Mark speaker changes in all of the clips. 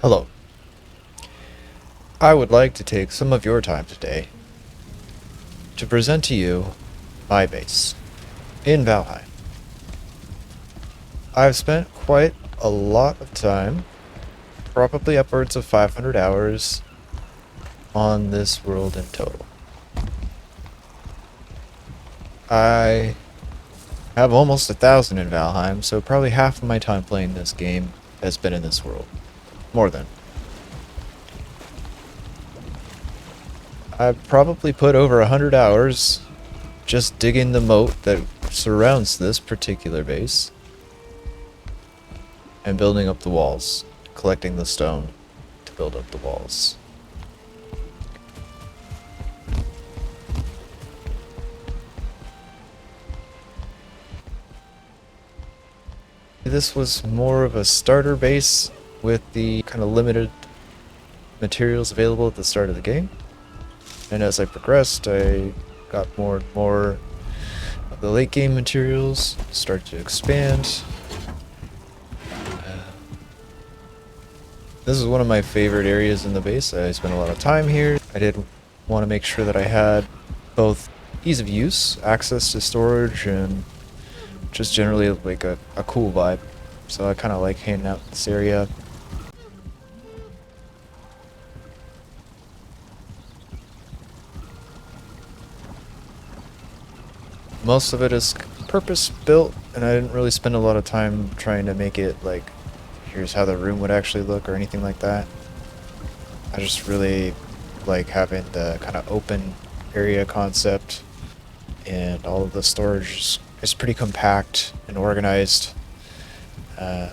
Speaker 1: Hello. I would like to take some of your time today to present to you my base in Valheim. I've spent quite a lot of time, probably upwards of 500 hours, on this world in total. I have almost 1,000 in Valheim, so probably half of my time playing this game has been in this world. More than. I've probably put over 100 hours just digging the moat that surrounds this particular base and building up the walls, collecting the stone to build up the walls. This was more of a starter base with the kind of limited materials available at the start of the game. And as I progressed, I got more and more of the late game materials, started to expand. This is one of my favorite areas in the base. I spent a lot of time here. I did want to make sure that I had both ease of use, access to storage, and just generally like a cool vibe. So I kind of like hanging out in this area. Most of it is purpose built, and I didn't really spend a lot of time trying to make it like, here's how the room would actually look or anything like that. I just really like having the kind of open area concept, and all of the storage is pretty compact and organized.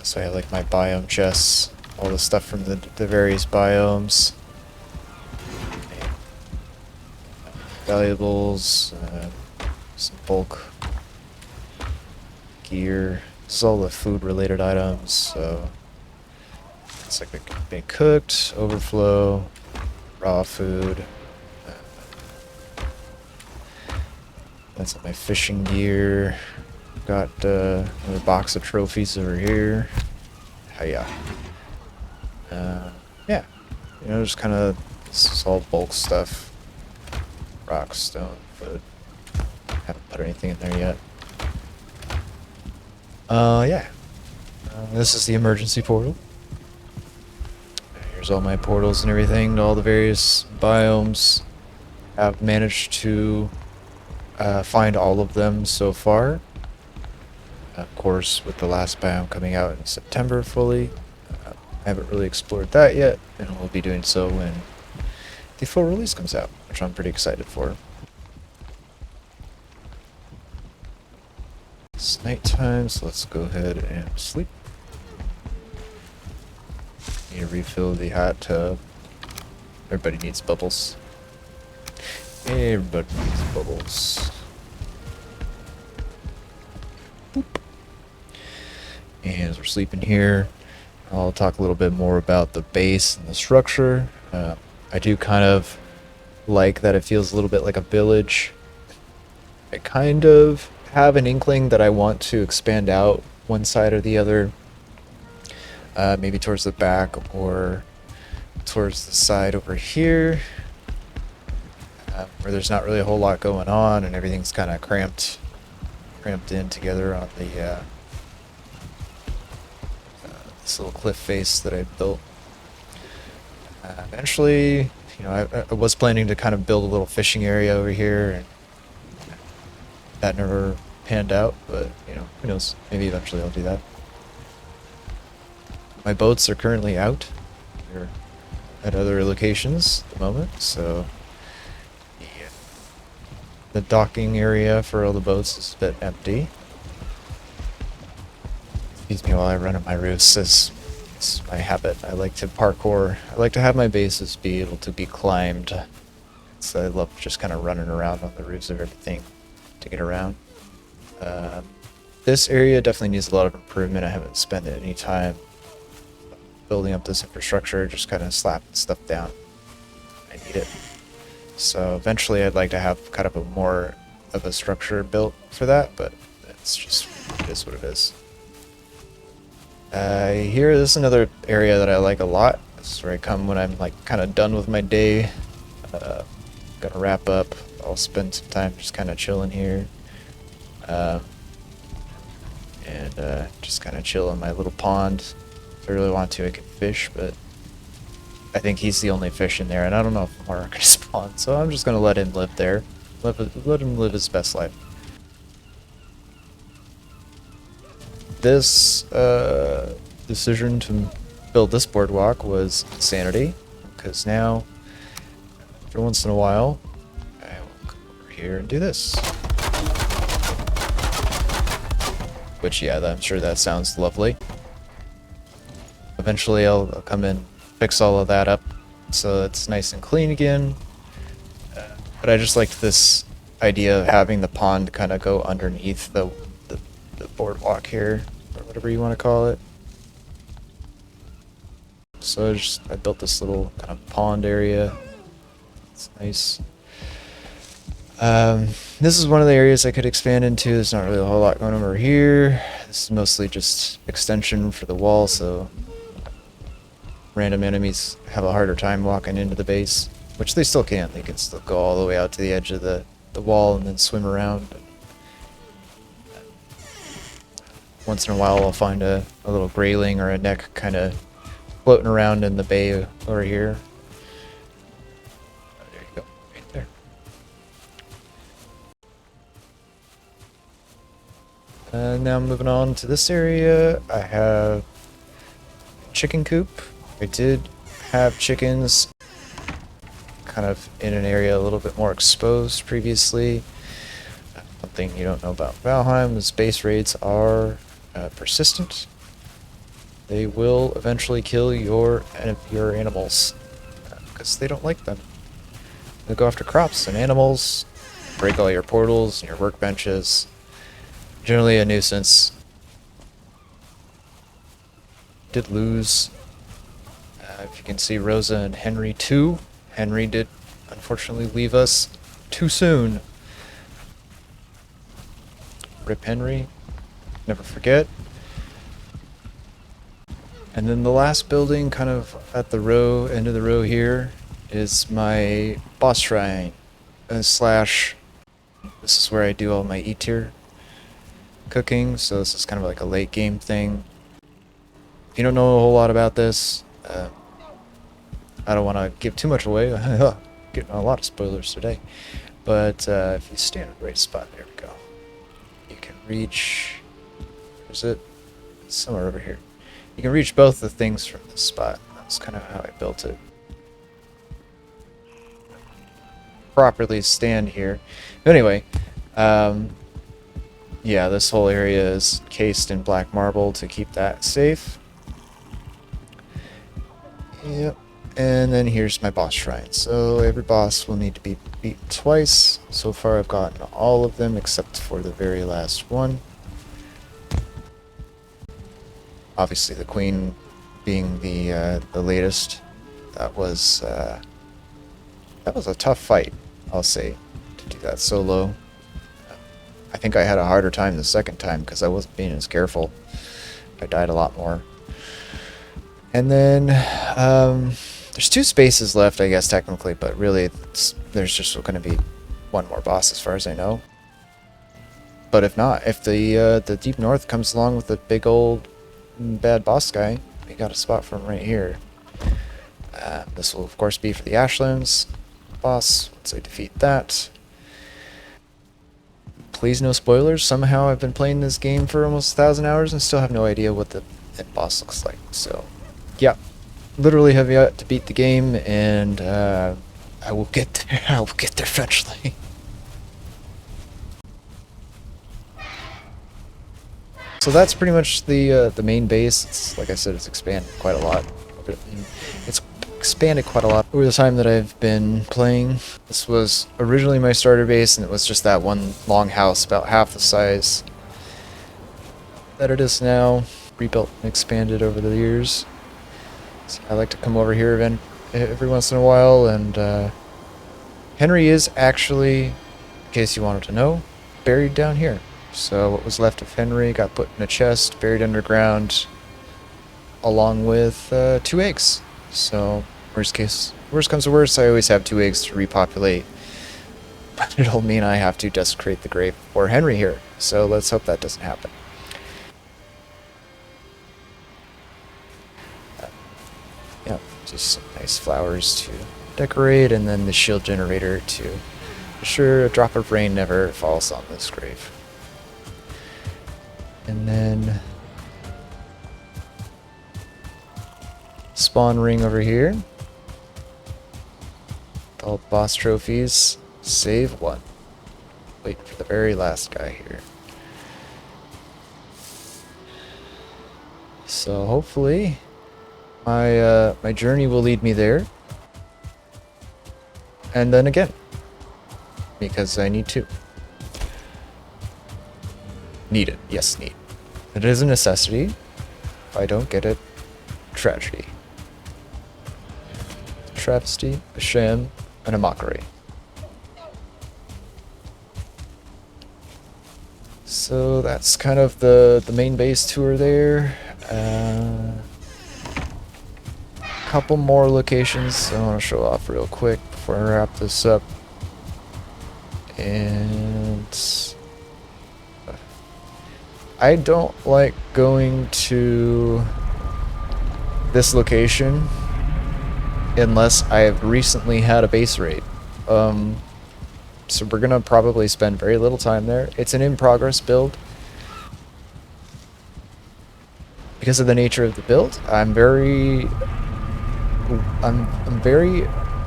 Speaker 1: So I have like my biome chests, all the stuff from the various biomes, valuables, some bulk gear. This is all the food related items, so it's like being cooked, overflow, raw food. That's my fishing gear. Got another box of trophies over here. Yeah. Yeah. You know, just kind of, this is all bulk stuff. Rock, stone, food. Haven't put anything in there yet. Yeah. This is the emergency portal. Here's all my portals and everything to all the various biomes. I've managed to find all of them so far. Of course, with the last biome coming out in September fully. I haven't really explored that yet, and we'll be doing so when the full release comes out, which I'm pretty excited for. It's nighttime, so let's go ahead and sleep. Need to refill the hot tub. Everybody needs bubbles. Everybody needs bubbles. Boop. And as we're sleeping here, I'll talk a little bit more about the base and the structure. I do kind of like that it feels a little bit like a village. I kind of have an inkling that I want to expand out one side or the other. Maybe towards the back or towards the side over here. Where there's not really a whole lot going on and everything's kind of cramped in together on the this little cliff face that I built. Eventually, you know, I was planning to kind of build a little fishing area over here, and that never panned out, but you know, who knows, maybe eventually I'll do that. My boats are currently out. They're at other locations at the moment, so the docking area for all the boats is a bit empty. Excuse me while I run up my roofs. It's my habit. I like to parkour. I like to have my bases be able to be climbed. So I love just kind of running around on the roofs of everything to get around. This area definitely needs a lot of improvement. I haven't spent any time building up this infrastructure, just kind of slapping stuff down. I need it. So eventually I'd like to have kind of a more of a structure built for that, but it's just, it is what it is. Here, this is another area that I like a lot. This is where I come when I'm like kind of done with my day. Gonna wrap up. I'll spend some time just kind of chilling here. Just kind of chill in my little pond. If I really want to, I could fish, but I think he's the only fish in there, and I don't know if more are gonna spawn, so I'm just gonna let him live there. Let him live his best life. This decision to build this boardwalk was insanity, because now, every once in a while, I will come over here and do this. Which, yeah, I'm sure that sounds lovely. Eventually I'll come in, fix all of that up, so it's nice and clean again. But I just liked this idea of having the pond kind of go underneath the boardwalk here, or whatever you want to call it. So I built this little kind of pond area. It's nice. This is one of the areas I could expand into. There's not really a whole lot going over here. This is mostly just extension for the wall, so random enemies have a harder time walking into the base, which they still can. They can still go all the way out to the edge of the wall and then swim around. But once in a while I'll find a little grayling or a neck kind of floating around in the bay over here. Oh, there you go, right there. Now I'm moving on to this area. I have a chicken coop. I did have chickens kind of in an area a little bit more exposed previously. Something you don't know about Valheim is base raids are persistent. They will eventually kill your animals because they don't like them. They go after crops and animals, break all your portals and your workbenches. Generally a nuisance. Did lose. If you can see Rosa and Henry too. Henry did unfortunately leave us too soon. Rip Henry. Never forget. And then the last building, kind of at the end of the row here, is my boss shrine. Slash, this is where I do all my E-tier cooking, so this is kind of like a late game thing. If you don't know a whole lot about this, I don't want to give too much away. Getting a lot of spoilers today. But if you stand in the right spot, there we go. You can reach... Is it? Somewhere over here. You can reach both the things from this spot. That's kind of how I built it. Properly stand here. But anyway, yeah, this whole area is cased in black marble to keep that safe. Yep. And then here's my boss shrine. So every boss will need to be beaten twice. So far I've gotten all of them except for the very last one. Obviously the queen being the latest. That was a tough fight, I'll say, to do that solo. I think I had a harder time the second time because I wasn't being as careful. I died a lot more. And then there's 2 spaces left, I guess, technically, but really there's just going to be one more boss as far as I know. But if not, if the Deep North comes along with a big old bad boss guy, we got a spot for him right here. This will of course be for the Ashlands boss once I defeat that. Please no spoilers. Somehow I've been playing this game for almost 1,000 hours and still have no idea what the end boss looks like. So yeah, literally have yet to beat the game, and I will get there. I will get there eventually. So that's pretty much the main base. It's, like I said, it's expanded quite a lot. It's expanded quite a lot over the time that I've been playing. This was originally my starter base, and it was just that one long house, about half the size that it is now. Rebuilt and expanded over the years. So I like to come over here every once in a while, and Henry is actually, in case you wanted to know, buried down here. So what was left of Henry got put in a chest, buried underground, along with 2 eggs. So, worst comes to worst, I always have 2 eggs to repopulate. But it'll mean I have to desecrate the grave for Henry here. So let's hope that doesn't happen. Yeah, just some nice flowers to decorate, and then the shield generator to ensure a drop of rain never falls on this grave. And then spawn ring over here. All boss trophies. Save 1. Wait for the very last guy here. So hopefully my journey will lead me there. And then again. Because I need to. Need it. Yes, need. It is a necessity. If I don't get it, tragedy. A travesty, a sham, and a mockery. So that's kind of the main base tour there. Couple more locations I want to show off real quick before I wrap this up. And I don't like going to this location unless I've recently had a base raid. So we're gonna probably spend very little time there. It's an in-progress build. Because of the nature of the build, I'm very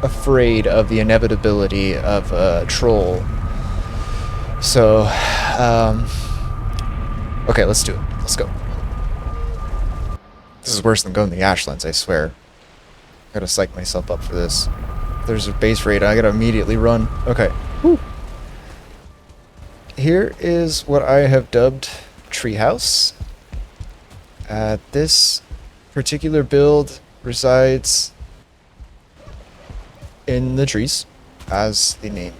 Speaker 1: afraid of the inevitability of a troll. So, okay, let's do it. Let's go. This is worse than going to the Ashlands, I swear. I gotta psych myself up for this. If there's a base raid, I gotta immediately run. Okay. Whew. Here is what I have dubbed Treehouse. This particular build resides in the trees, as the name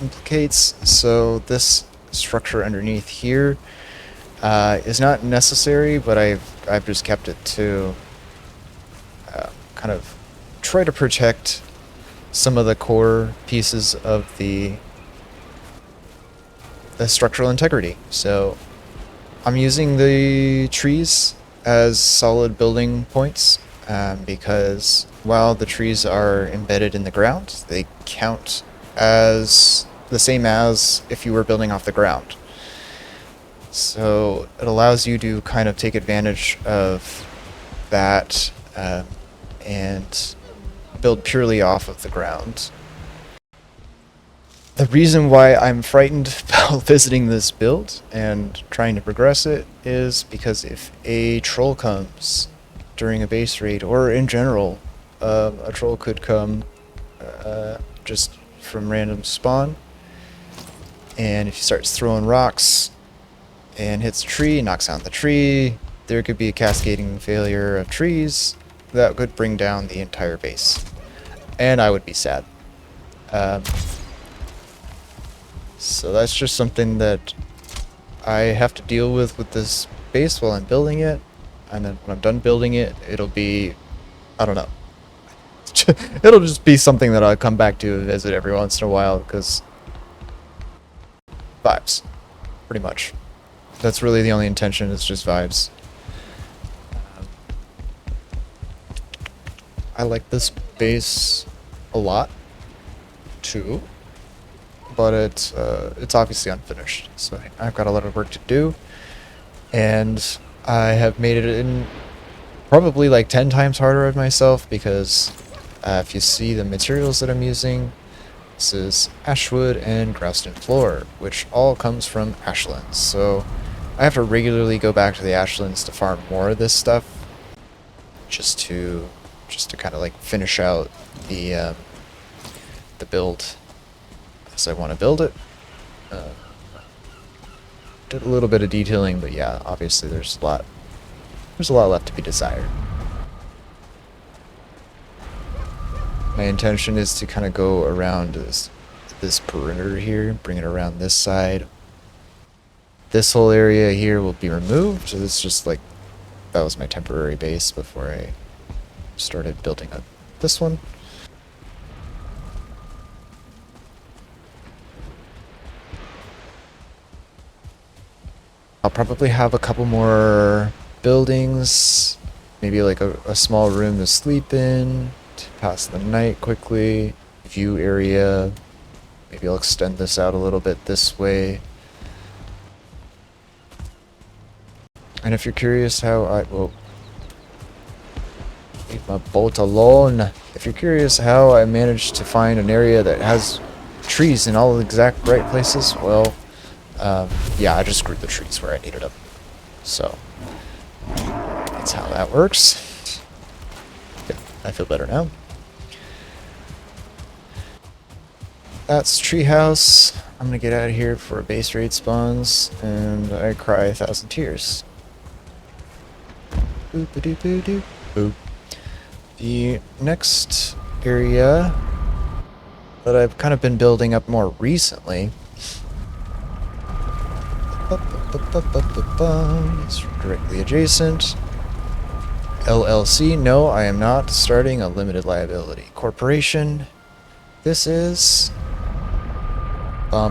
Speaker 1: implicates. So this structure underneath here is not necessary, but I've just kept it to kind of try to protect some of the core pieces of the structural integrity. So I'm using the trees as solid building points because while the trees are embedded in the ground, they count as the same as if you were building off the ground. So it allows you to kind of take advantage of that and build purely off of the ground. The reason why I'm frightened about visiting this build and trying to progress it is because if a troll comes during a base raid, or in general, a troll could come just from random spawn, and if he starts throwing rocks and hits a tree, knocks down the tree, there could be a cascading failure of trees that could bring down the entire base. And I would be sad. So that's just something that I have to deal with this base while I'm building it. And then when I'm done building it, it'll be, I don't know. It'll just be something that I'll come back to visit every once in a while, because vibes, pretty much. That's really the only intention, it's just vibes. I like this base a lot, too. But it's obviously unfinished, so I've got a lot of work to do, and I have made it in probably like 10 times harder on myself, because if you see the materials that I'm using, this is ashwood and grouston floor, which all comes from Ashlands. So I have to regularly go back to the Ashlands to farm more of this stuff, just to kind of like finish out the build as I want to build it. Did a little bit of detailing, but yeah, obviously there's a lot left to be desired. My intention is to kind of go around this perimeter here, bring it around this side. This whole area here will be removed. It's just like, that was my temporary base before I started building up this one. I'll probably have a couple more buildings, maybe like a small room to sleep in, to pass the night quickly, view area. Maybe I'll extend this out a little bit this way. And if you're curious how I... Whoa. Leave my boat alone. If you're curious how I managed to find an area that has trees in all the exact right places, well, yeah, I just grew the trees where I needed them. So, that's how that works. Yeah, I feel better now. That's Treehouse. I'm gonna get out of here before base raid spawns, and I cry 1,000 tears. Boop a doop a doop. Boop. The next area that I've kind of been building up more recently is directly adjacent. LLC, no, I am not starting a limited liability corporation. This is the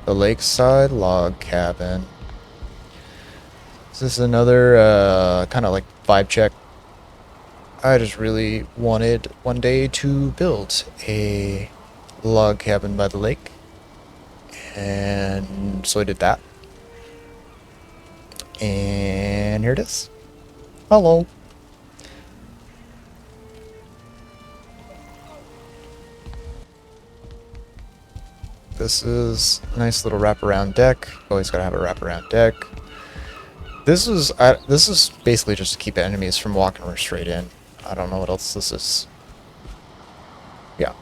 Speaker 1: Lakeside Log Cabin. This is another kind of like vibe check. I just really wanted one day to build a log cabin by the lake, and so I did that. And here it is. Hello. This is a nice little wraparound deck. Always gotta have a wraparound deck. This is basically just to keep enemies from walking straight in. I don't know what else this is. Yeah.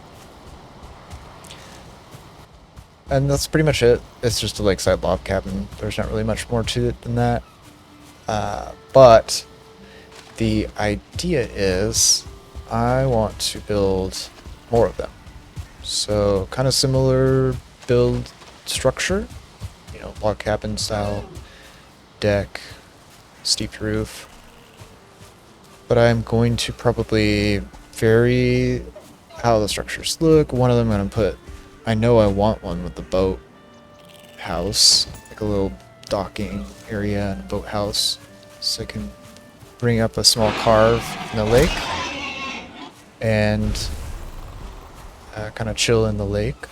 Speaker 1: And that's pretty much it. It's just a lakeside log cabin. There's not really much more to it than that. But the idea is I want to build more of them. So kind of similar build structure, you know, log cabin style, deck, steep roof. But I'm going to probably vary how the structures look. One of them I'm going to put, I know I want one with the boat house, like a little docking area and a boat house, so I can bring up a small carve in the lake and kind of chill in the lake,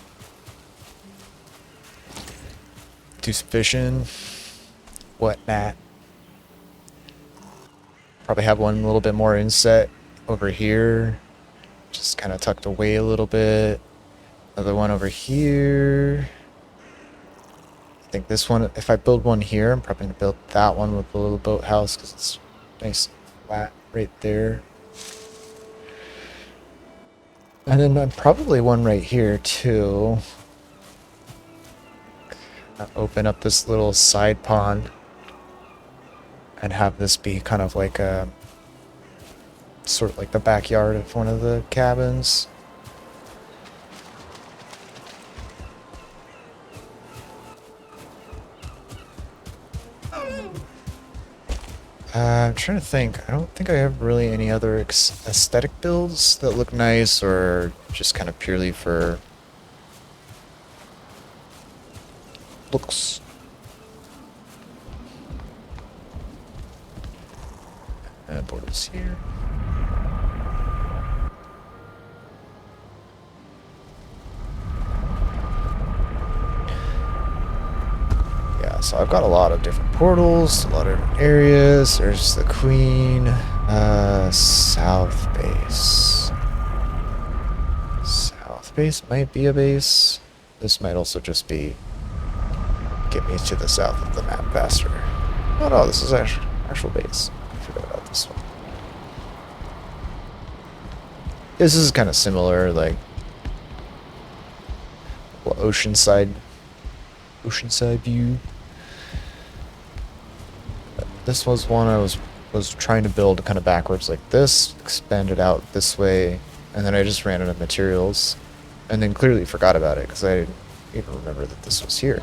Speaker 1: do some fishing, whatnot. Probably have one a little bit more inset over here, just kind of tucked away a little bit. Another one over here. I think this one, if I build one here, I'm probably going to build that one with the little boathouse because it's nice and flat right there. And then probably one right here too. Open up this little side pond and have this be kind of like a sort of like the backyard of one of the cabins. I'm trying to think. I don't think I have really any other aesthetic builds that look nice or just kind of purely for looks. Portals here. Yeah, so I've got a lot of different portals, a lot of different areas. There's the Queen, South Base. South Base might be a base. This might also just be get me to the south of the map faster. Oh no, this is actual base. I forgot about this one. This is kind of similar, like oceanside view. This was one I was trying to build kind of backwards like this, expand it out this way, and then I just ran out of materials, and then clearly forgot about it because I didn't even remember that this was here.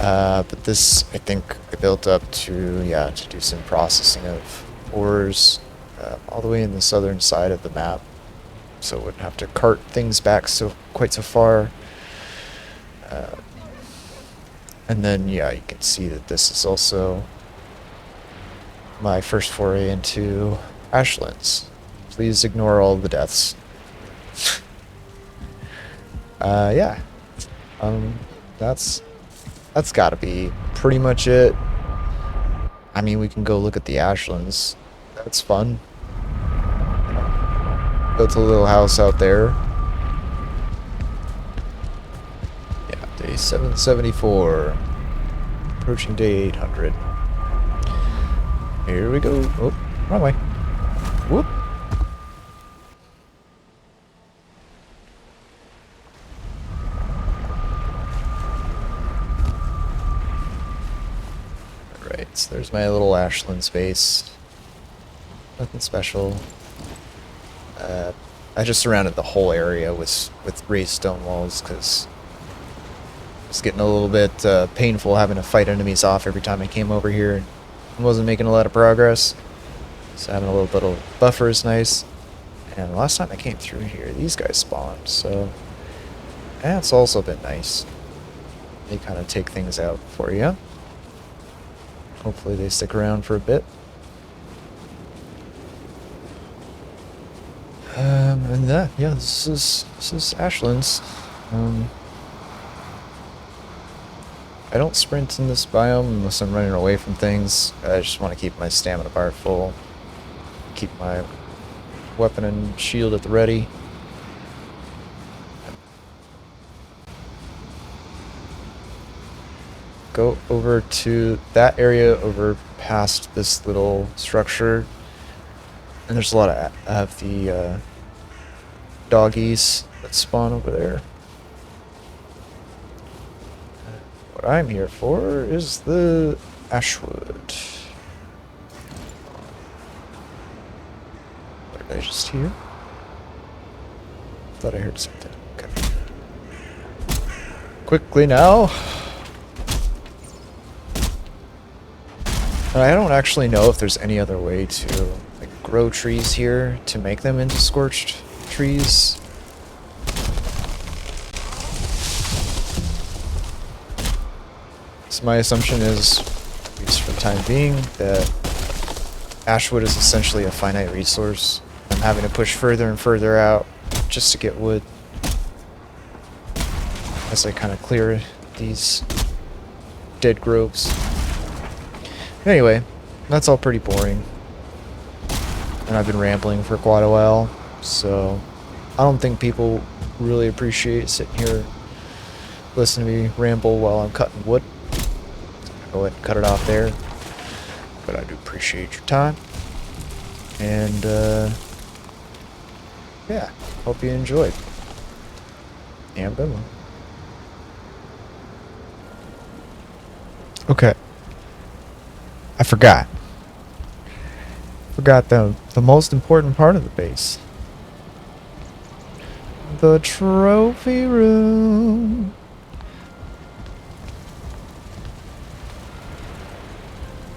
Speaker 1: But this, I think, I built up to, yeah, to do some processing of ores all the way in the southern side of the map. So wouldn't have to cart things back quite so far. Uh, and then, yeah, you can see that this is also my first foray into Ashlands. Please ignore all the deaths. Yeah. That's gotta be pretty much it. I mean, we can go look at the Ashlands. That's fun. Built a little house out there. Yeah, day 774. Approaching day 800. Here we go. Oh, wrong way. Whoop. Alright, so there's my little Ashlands base. Nothing special. I just surrounded the whole area with raised stone walls because it's getting a little bit painful having to fight enemies off every time I came over here. I wasn't making a lot of progress, so having a little bit of buffer is nice. And the last time I came through here, these guys spawned, so that's also been nice. They kind of take things out for you. Hopefully they stick around for a bit. And that, yeah, this is Ashlands. I don't sprint in this biome unless I'm running away from things. I just want to keep my stamina bar full. Keep my weapon and shield at the ready. Go over to that area over past this little structure. And there's a lot of the doggies that spawn over there. What I'm here for is the Ashwood. What did I just hear? Thought I heard something. Okay. Quickly now. And I don't actually know if there's any other way to like grow trees here to make them into scorched trees. So my assumption is, at least for the time being, that Ashwood is essentially a finite resource. I'm having to push further and further out just to get wood as I kind of clear these dead groves. Anyway, that's all pretty boring. And I've been rambling for quite a while, so I don't think people really appreciate sitting here listening to me ramble while I'm cutting wood. Go ahead and cut it off there. But I do appreciate your time. And, yeah, hope you enjoyed. And bye. Okay. I forgot. Forgot the most important part of the base. The trophy room.